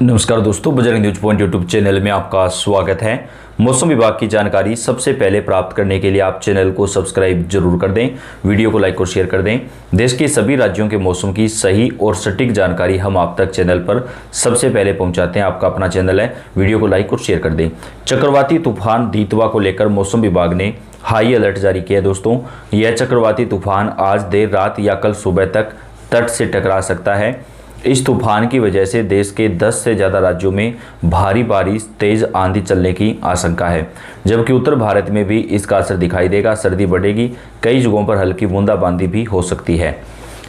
नमस्कार दोस्तों, Bajrang news point YouTube channel में आपका स्वागत है। मौसम विभाग की जानकारी सबसे पहले प्राप्त करने के लिए आप चैनल को सब्सक्राइब जरूर कर दें, वीडियो को लाइक और शेयर कर दें। देश के सभी राज्यों के मौसम की सही और सटीक जानकारी हम आप तक चैनल पर सबसे पहले पहुंचाते हैं। आपका अपना चैनल है, वीडियो को लाइक और शेयर कर दें। चक्रवाती तूफान दीतवा को लेकर मौसम विभाग ने हाई अलर्ट जारी किया है। दोस्तों, यह चक्रवाती तूफान आज देर रात या कल सुबह तक तट से टकरा सकता है। इस तूफान की वजह से देश के 10 से ज़्यादा राज्यों में भारी बारिश, तेज आंधी चलने की आशंका है, जबकि उत्तर भारत में भी इसका असर दिखाई देगा। सर्दी बढ़ेगी, कई जगहों पर हल्की बूंदाबांदी भी हो सकती है।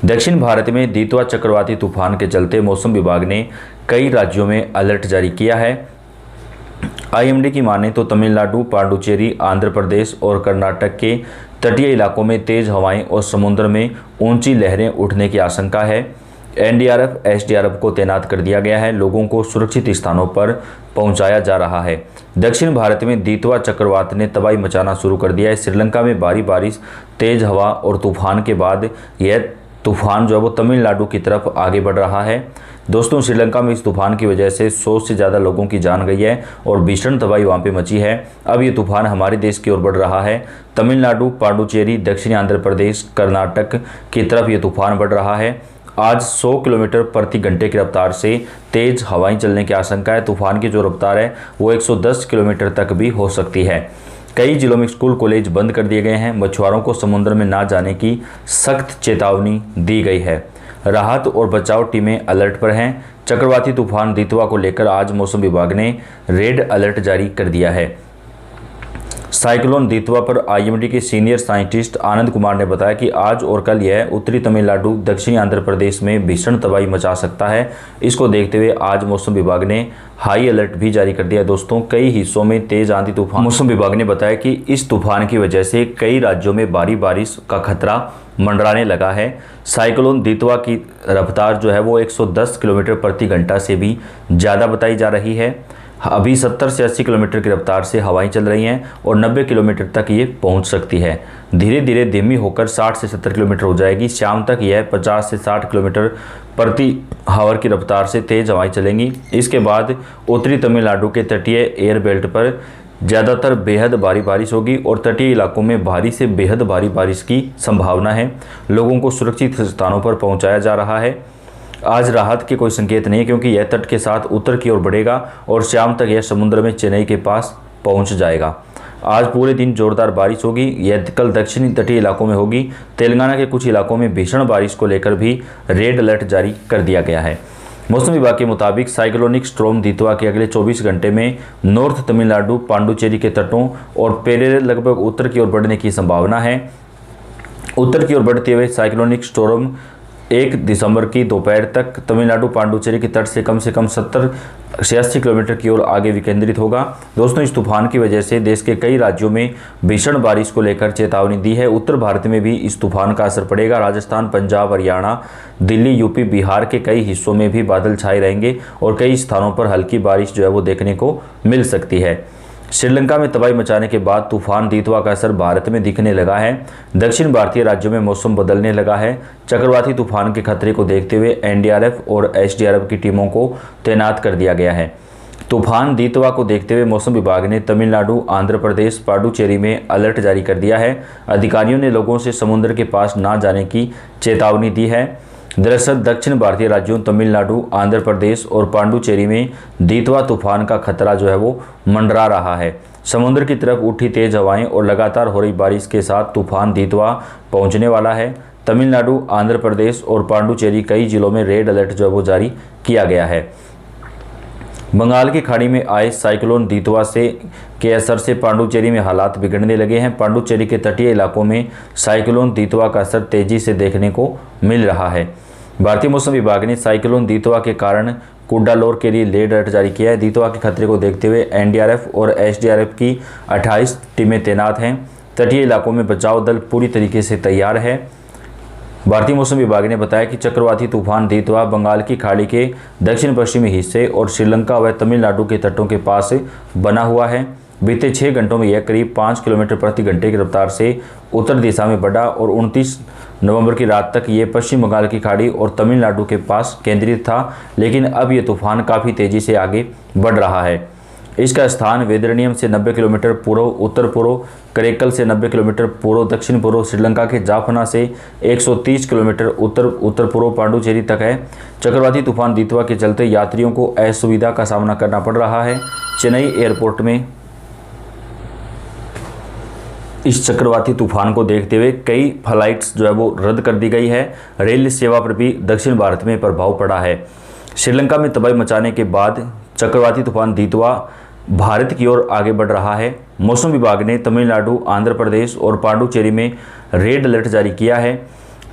दक्षिण भारत में दीतवा चक्रवाती तूफान के चलते मौसम विभाग ने कई राज्यों में अलर्ट जारी किया है। आईएमडी की माने तो तमिलनाडु, पांडुचेरी, आंध्र प्रदेश और कर्नाटक के तटीय इलाकों में तेज हवाएं और समुद्र में ऊंची लहरें उठने की आशंका है। एनडीआरएफ, एसडीआरएफ को तैनात कर दिया गया है। लोगों को सुरक्षित स्थानों पर पहुंचाया जा रहा है। दक्षिण भारत में दीतवा चक्रवात ने तबाही मचाना शुरू कर दिया है। श्रीलंका में भारी बारिश, तेज हवा और तूफान के बाद यह तूफान जो है वो तमिलनाडु की तरफ आगे बढ़ रहा है। दोस्तों, श्रीलंका में इस तूफान की वजह से 100 से ज़्यादा लोगों की जान गई है और भीषण तबाही वहाँ पे मची है। अब ये तूफान हमारे देश की ओर बढ़ रहा है। तमिलनाडु, पांडुचेरी, दक्षिणी आंध्र प्रदेश, कर्नाटक की तरफ ये तूफान बढ़ रहा है। आज 100 किलोमीटर प्रति घंटे की रफ्तार से तेज हवाएं चलने की आशंका है। तूफान की जो रफ्तार है वो 110 किलोमीटर तक भी हो सकती है। कई जिलों में स्कूल कॉलेज बंद कर दिए गए हैं। मछुआरों को समुद्र में ना जाने की सख्त चेतावनी दी गई है। राहत और बचाव टीमें अलर्ट पर हैं। चक्रवाती तूफान दीतवा को लेकर आज मौसम विभाग ने रेड अलर्ट जारी कर दिया है। साइक्लोन दीतवा पर आईएमडी के सीनियर साइंटिस्ट आनंद कुमार ने बताया कि आज और कल यह उत्तरी तमिलनाडु, दक्षिणी आंध्र प्रदेश में भीषण तबाही मचा सकता है। इसको देखते हुए आज मौसम विभाग ने हाई अलर्ट भी जारी कर दिया। दोस्तों, कई हिस्सों में तेज आंधी तूफान। मौसम विभाग ने बताया कि इस तूफान की वजह से कई राज्यों में भारी बारिश का खतरा मंडराने लगा है। साइक्लोन दीतवा की रफ्तार जो है वो 110 किलोमीटर प्रति घंटा से भी ज़्यादा बताई जा रही है। अभी 70 से 80 किलोमीटर की रफ्तार से हवाएं चल रही हैं और 90 किलोमीटर तक ये पहुंच सकती है। धीरे धीरे धीमी होकर 60 से 70 किलोमीटर हो जाएगी। शाम तक यह 50 से 60 किलोमीटर प्रति आवर की रफ्तार से तेज हवाएं चलेंगी। इसके बाद उत्तरी तमिलनाडु के तटीय एयर बेल्ट पर ज़्यादातर बेहद भारी बारिश होगी और तटीय इलाकों में भारी से बेहद भारी बारिश की संभावना है। लोगों को सुरक्षित स्थानों पर पहुँचाया जा रहा है। आज राहत के कोई संकेत नहीं, क्योंकि यह तट के साथ उत्तर की ओर बढ़ेगा और शाम तक यह समुद्र में चेन्नई के पास पहुंच जाएगा। आज पूरे दिन जोरदार बारिश होगी। यह कल दक्षिणी तटीय इलाकों में होगी। तेलंगाना के कुछ इलाकों में भीषण बारिश को लेकर भी रेड अलर्ट जारी कर दिया गया है। मौसम विभाग के मुताबिक साइक्लोनिक स्ट्रॉम दीतवा के अगले 24 घंटे में नॉर्थ तमिलनाडु, पांडुचेरी के तटों और पैरेलल लगभग उत्तर की ओर बढ़ने की संभावना है। उत्तर की ओर बढ़ते हुए साइक्लोनिक स्टॉर्म 1 दिसंबर की दोपहर तक तमिलनाडु, पांडुचेरी के तट से कम 70 से 80 किलोमीटर की ओर आगे विकेंद्रित होगा। दोस्तों, इस तूफान की वजह से देश के कई राज्यों में भीषण बारिश को लेकर चेतावनी दी है। उत्तर भारत में भी इस तूफान का असर पड़ेगा। राजस्थान, पंजाब, हरियाणा, दिल्ली, यूपी, बिहार के कई हिस्सों में भी बादल छाए रहेंगे और कई स्थानों पर हल्की बारिश जो है वो देखने को मिल सकती है। श्रीलंका में तबाही मचाने के बाद तूफान दीतवा का असर भारत में दिखने लगा है। दक्षिण भारतीय राज्यों में मौसम बदलने लगा है। चक्रवाती तूफान के खतरे को देखते हुए एनडीआरएफ और एसडीआरएफ की टीमों को तैनात कर दिया गया है। तूफान दीतवा को देखते हुए मौसम विभाग ने तमिलनाडु, आंध्र प्रदेश, पांडुचेरी में अलर्ट जारी कर दिया है। अधिकारियों ने लोगों से समुद्र के पास ना जाने की चेतावनी दी है। दरअसल दक्षिण भारतीय राज्यों तमिलनाडु, आंध्र प्रदेश और पांडुचेरी में दीतवा तूफान का खतरा जो है वो मंडरा रहा है। समुद्र की तरफ उठी तेज हवाएं और लगातार हो रही बारिश के साथ तूफान दीतवा पहुंचने वाला है। तमिलनाडु, आंध्र प्रदेश और पांडुचेरी कई जिलों में रेड अलर्ट जो है वो जारी किया गया है। बंगाल की खाड़ी में आए साइक्लोन दीतवा के असर से पांडुचेरी में हालात बिगड़ने लगे हैं। पांडुचेरी के तटीय इलाकों में साइक्लोन दीतवा का असर तेजी से देखने को मिल रहा है। भारतीय मौसम विभाग ने साइक्लोन दीतवा के कारण कुड्डालोर के लिए रेड अलर्ट जारी किया है। दीतवा के खतरे को देखते हुए एनडीआरएफ और एसडीआरएफ की 28 टीमें तैनात हैं। तटीय इलाकों में बचाव दल पूरी तरीके से तैयार है। भारतीय मौसम विभाग ने बताया कि चक्रवाती तूफान दीतवा बंगाल की खाड़ी के दक्षिण पश्चिमी हिस्से और श्रीलंका व तमिलनाडु के तटों के पास बना हुआ है। बीते 6 घंटों में यह करीब 5 किलोमीटर प्रति घंटे की रफ्तार से उत्तर दिशा में बढ़ा और 29 नवंबर की रात तक ये पश्चिम बंगाल की खाड़ी और तमिलनाडु के पास केंद्रित था, लेकिन अब ये तूफान काफ़ी तेज़ी से आगे बढ़ रहा है। इसका स्थान वेदरनियम से 90 किलोमीटर पूर्व उत्तर पूर्व, करेकल से 90 किलोमीटर पूर्व दक्षिण पूर्व, श्रीलंका के जाफना से 130 किलोमीटर उत्तर उत्तर पूर्व पांडुचेरी तक है। चक्रवाती तूफान दितवा के चलते यात्रियों को असुविधा का सामना करना पड़ रहा है। चेन्नई एयरपोर्ट में इस चक्रवाती तूफान को देखते हुए कई फ्लाइट्स जो है वो रद्द कर दी गई है। रेल सेवा पर भी दक्षिण भारत में प्रभाव पड़ा है। श्रीलंका में तबाही मचाने के बाद चक्रवाती तूफान दितवा भारत की ओर आगे बढ़ रहा है। मौसम विभाग ने तमिलनाडु, आंध्र प्रदेश और पांडुचेरी में रेड अलर्ट जारी किया है।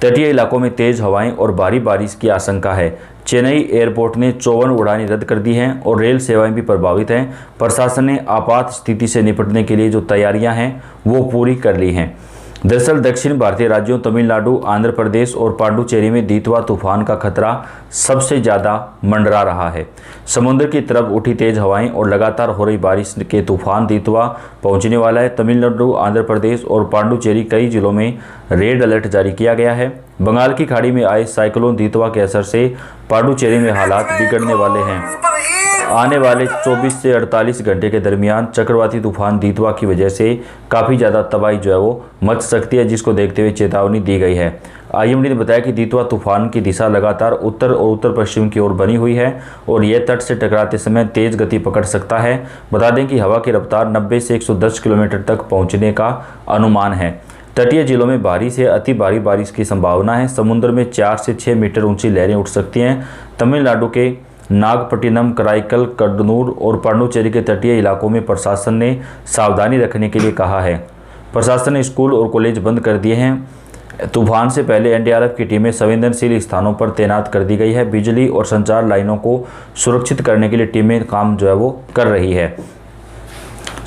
तटीय इलाकों में तेज हवाएं और भारी बारिश की आशंका है। चेन्नई एयरपोर्ट ने 54 उड़ानें रद्द कर दी हैं और रेल सेवाएं भी प्रभावित हैं। प्रशासन ने आपात स्थिति से निपटने के लिए जो तैयारियां हैं वो पूरी कर ली हैं। दरअसल दक्षिण भारतीय राज्यों तमिलनाडु, आंध्र प्रदेश और पांडुचेरी में दितवा तूफान का खतरा सबसे ज़्यादा मंडरा रहा है। समुद्र की तरफ उठी तेज हवाएं और लगातार हो रही बारिश के तूफान दितवा पहुंचने वाला है। तमिलनाडु, आंध्र प्रदेश और पांडुचेरी कई जिलों में रेड अलर्ट जारी किया गया है। बंगाल की खाड़ी में आए साइक्लोन दितवा के असर से पांडुचेरी में हालात बिगड़ने वाले हैं। आने वाले 24 से 48 घंटे के दरमियान चक्रवाती तूफान दितवा की वजह से काफ़ी ज़्यादा तबाही जो है वो मच सकती है, जिसको देखते हुए चेतावनी दी गई है। आईएमडी ने बताया कि दितवा तूफान की दिशा लगातार उत्तर और उत्तर पश्चिम की ओर बनी हुई है और यह तट से टकराते समय तेज गति पकड़ सकता है। बता दें कि हवा की रफ्तार 90 से 110 किलोमीटर तक पहुँचने का अनुमान है। तटीय जिलों में भारी से अति भारी बारिश की संभावना है। समुद्र में 4 से 6 मीटर ऊंची लहरें उठ सकती हैं। तमिलनाडु के नागपट्टिनम, कराईकल, कड्डनूर और पांडुचेरी के तटीय इलाकों में प्रशासन ने सावधानी रखने के लिए कहा है। प्रशासन ने स्कूल और कॉलेज बंद कर दिए हैं। तूफान से पहले एनडीआरएफ की टीमें संवेदनशील स्थानों पर तैनात कर दी गई है। बिजली और संचार लाइनों को सुरक्षित करने के लिए टीमें काम जो है वो कर रही है।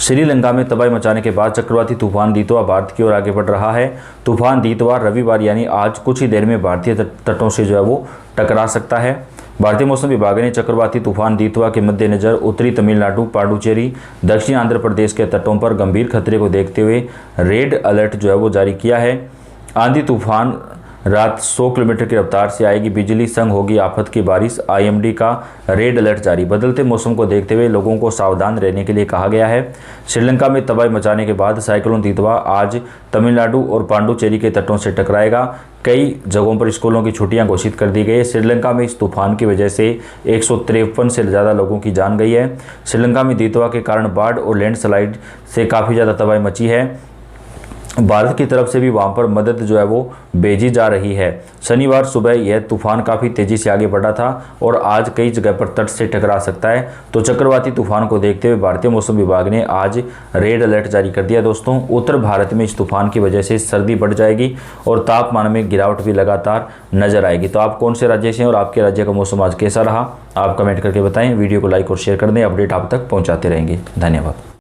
श्रीलंका में तबाही मचाने के बाद चक्रवाती तूफान दितवा भारत की ओर आगे बढ़ रहा है। तूफान दितवा रविवार यानी आज कुछ ही देर में भारतीय तटों से जो है वो टकरा सकता है। भारतीय मौसम विभाग ने चक्रवाती तूफान दितवा के मद्देनजर उत्तरी तमिलनाडु, पांडुचेरी, दक्षिण आंध्र प्रदेश के तटों पर गंभीर खतरे को देखते हुए रेड अलर्ट जो है वो जारी किया है। आंधी तूफान रात 100 किलोमीटर की रफ्तार से आएगी, बिजली संग होगी आफत की बारिश। आईएमडी का रेड अलर्ट जारी। बदलते मौसम को देखते हुए लोगों को सावधान रहने के लिए कहा गया है। श्रीलंका में तबाही मचाने के बाद साइक्लोन दितवा आज तमिलनाडु और पांडुचेरी के तटों से टकराएगा। कई जगहों पर स्कूलों की छुट्टियां घोषित कर दी गई है। श्रीलंका में इस तूफान की वजह से 153 से ज़्यादा लोगों की जान गई है। श्रीलंका में दितवा के कारण बाढ़ और लैंडस्लाइड से काफ़ी ज़्यादा तबाही मची है। भारत की तरफ से भी वहां पर मदद जो है वो भेजी जा रही है। शनिवार सुबह यह तूफान काफ़ी तेज़ी से आगे बढ़ा था और आज कई जगह पर तट से टकरा सकता है। तो चक्रवाती तूफान को देखते हुए भारतीय मौसम विभाग ने आज रेड अलर्ट जारी कर दिया। दोस्तों, उत्तर भारत में इस तूफान की वजह से सर्दी बढ़ जाएगी और तापमान में गिरावट भी लगातार नजर आएगी। तो आप कौन से राज्य से हैं और आपके राज्य का मौसम आज कैसा रहा, आप कमेंट करके बताएं। वीडियो को लाइक और शेयर कर दें। अपडेट आप तक पहुँचाते रहेंगे। धन्यवाद।